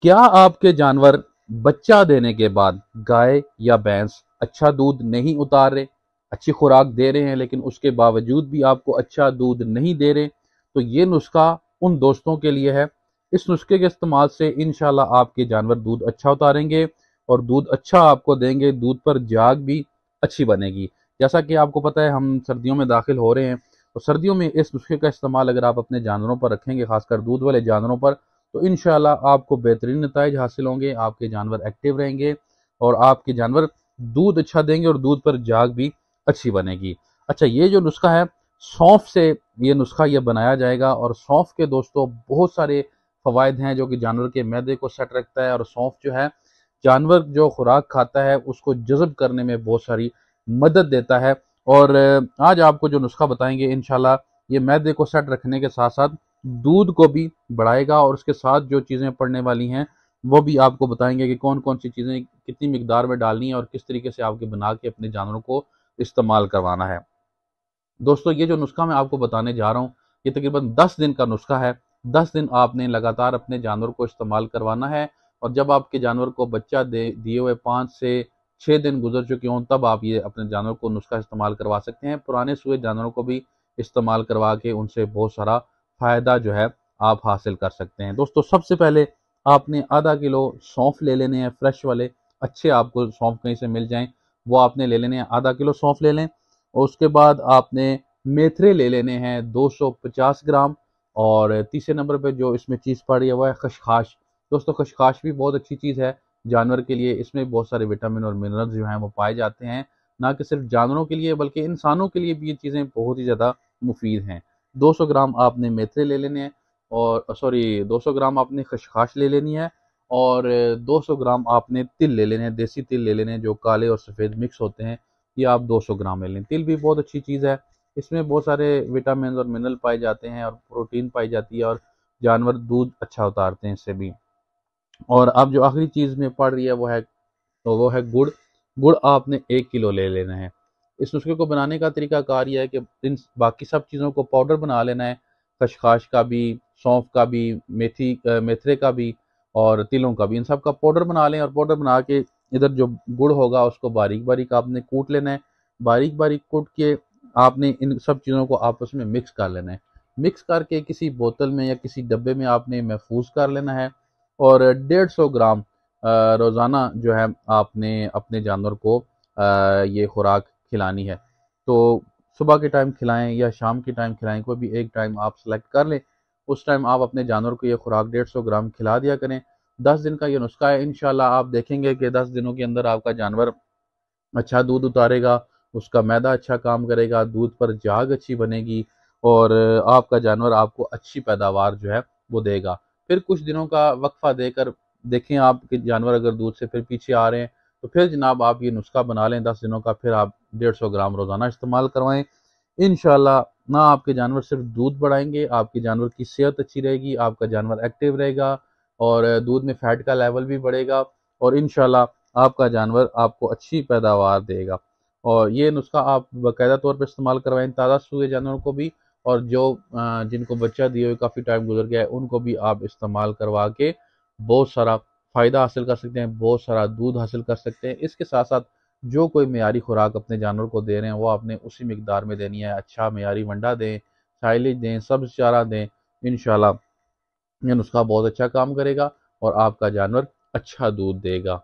کیا آپ کے جانور بچہ دینے کے بعد گائے یا بھینس اچھا دودھ نہیں اتار رہے، اچھی خوراک دے رہے ہیں لیکن اس کے باوجود بھی آپ کو اچھا دودھ نہیں دے رہے، تو یہ نسخہ ان دوستوں کے لیے ہے۔ اس نسخے کے استعمال سے انشاءاللہ آپ کے جانور دودھ اچھا اتاریں گے اور دودھ اچھا آپ کو دیں گے، دودھ پر جاگ بھی اچھی بنے گی۔ جیسا کہ آپ کو پتہ ہے ہم سردیوں میں داخل ہو رہے ہیں، تو سردیوں میں اس نسخے کا استعمال اگر آپ اپنے جانوروں پر رکھیں گے، خاص کر دودھ والے جانوروں پر، تو انشاءاللہ آپ کو بہترین نتائج حاصل ہوں گے، آپ کے جانور ایکٹیو رہیں گے اور آپ کے جانور دودھ اچھا دیں گے اور دودھ پر جاگ بھی اچھی بنے گی۔ اچھا، یہ جو نسخہ ہے سونف سے یہ نسخہ یہ بنایا جائے گا، اور سونف کے دوستوں بہت سارے فوائد ہیں جو کہ جانور کے معدے کو سیٹ رکھتا ہے، اور سونف جو ہے جانور جو خوراک کھاتا ہے اس کو جذب کرنے میں بہت ساری مدد دیتا ہے۔ اور آج آپ کو جو نسخہ بتائیں گے انشاءاللہ یہ معدے کو سیٹ رکھنے کے ساتھ ساتھ دودھ کو بھی بڑھائے گا، اور اس کے ساتھ جو چیزیں پڑنے والی ہیں وہ بھی آپ کو بتائیں گے کہ کون کون سی چیزیں کتنی مقدار میں ڈالنی ہیں اور کس طریقے سے آپ کے بنا کے اپنے جانوروں کو استعمال کروانا ہے۔ دوستو، یہ جو نسخہ میں آپ کو بتانے جا رہا ہوں یہ تقریباً 10 دن کا نسخہ ہے۔ 10 دن آپ نے لگاتار اپنے جانور کو استعمال کروانا ہے، اور جب آپ کے جانور کو بچہ دیے ہوئے 5 سے 6 دن گزر چکے ہوں تب آپ یہ اپنے جانور کو نسخہ استعمال کروا سکتے ہیں۔ پرانے سوئے جانوروں کو بھی استعمال کروا کے ان سے بہت سارا فائدہ جو ہے آپ حاصل کر سکتے ہیں۔ دوستو، سب سے پہلے آپ نے آدھا کلو سونف لے لینے ہیں، فریش والے اچھے آپ کو سونف کہیں سے مل جائیں وہ آپ نے لے لینے ہیں، آدھا کلو سونف لے لیں۔ اور اس کے بعد آپ نے میتھرے لے لینے ہیں 250 گرام، اور تیسرے نمبر پہ جو اس میں چیز پڑ رہی ہے وہ ہے خشخاش۔ دوستو، خشخاش بھی بہت اچھی چیز ہے جانور کے لیے، اس میں بہت سارے وٹامن اور منرلز جو ہیں وہ پائے جاتے ہیں، نہ کہ صرف جانوروں کے لیے بلکہ انسانوں کے لیے بھی یہ چیزیں بہت ہی زیادہ مفید ہیں۔ 200 گرام آپ نے میتھرے لے لینے ہیں، اور 200 گرام آپ نے خشخاش لے لینی ہے، اور 200 گرام آپ نے تل لے لینے ہیں، دیسی تل لے لینے ہیں جو کالے اور سفید مکس ہوتے ہیں، یہ آپ 200 گرام لے لیں۔ تل بھی بہت اچھی چیز ہے، اس میں بہت سارے وٹامنز اور منرل پائے جاتے ہیں اور پروٹین پائی جاتی ہے، اور جانور دودھ اچھا اتارتے ہیں اس سے بھی۔ اور اب جو آخری چیز میں پڑ رہی ہے وہ ہے گڑ۔ گڑ آپ نے 1 کلو لے لینا ہے۔ اس نسخے کو بنانے کا طریقہ کار یہ ہے کہ ان باقی سب چیزوں کو پاؤڈر بنا لینا ہے، خشخاش کا بھی، سونف کا بھی، میتھرے کا بھی اور تلوں کا بھی، ان سب کا پاؤڈر بنا لیں، اور پاؤڈر بنا کے ادھر جو گڑ ہوگا اس کو باریک باریک آپ نے کوٹ لینا ہے۔ باریک باریک کوٹ کے آپ نے ان سب چیزوں کو آپس میں مکس کر لینا ہے۔ مکس کر کے کسی بوتل میں یا کسی ڈبے میں آپ نے محفوظ کر لینا ہے، اور 150 گرام روزانہ جو ہے آپ نے اپنے جانور کو یہ خوراک کھلانی ہے۔ تو صبح کے ٹائم کھلائیں یا شام کے ٹائم کھلائیں، کوئی بھی ایک ٹائم آپ سلیکٹ کر لیں، اس ٹائم آپ اپنے جانور کو یہ خوراک 150 گرام کھلا دیا کریں۔ 10 دن کا یہ نسخہ ہے، انشاءاللہ آپ دیکھیں گے کہ 10 دنوں کے اندر آپ کا جانور اچھا دودھ اتارے گا، اس کا معدہ اچھا کام کرے گا، دودھ پر جاگ اچھی بنے گی، اور آپ کا جانور آپ کو اچھی پیداوار جو ہے وہ دے گا۔ پھر کچھ دنوں کا وقفہ دے کر دیکھیں آپ کے جانور اگر دودھ سے پھر پیچھے آ رہے ہیں تو پھر جناب آپ یہ نسخہ بنا لیں 10 دنوں کا، پھر آپ 150 گرام روزانہ استعمال کروائیں۔ انشاءاللہ نہ آپ کے جانور صرف دودھ بڑھائیں گے، آپ کے جانور کی صحت اچھی رہے گی، آپ کا جانور ایکٹیو رہے گا، اور دودھ میں فیٹ کا لیول بھی بڑھے گا، اور انشاءاللہ آپ کا جانور آپ کو اچھی پیداوار دے گا۔ اور یہ نسخہ آپ باقاعدہ طور پر استعمال کروائیں تازہ سوئے جانوروں کو بھی، اور جو جن کو بچہ دیے ہوئے کافی ٹائم گزر گیا ہے ان کو بھی آپ استعمال کروا کے بہت سارا فائدہ حاصل کر سکتے ہیں، بہت سارا دودھ حاصل کر سکتے ہیں۔ اس کے ساتھ ساتھ جو کوئی معیاری خوراک اپنے جانور کو دے رہے ہیں وہ آپ نے اسی مقدار میں دینی ہے، اچھا معیاری ونڈا دیں، سائلیج دیں، سبز چارہ دیں، انشاءاللہ یہ نسخہ بہت اچھا کام کرے گا اور آپ کا جانور اچھا دودھ دے گا۔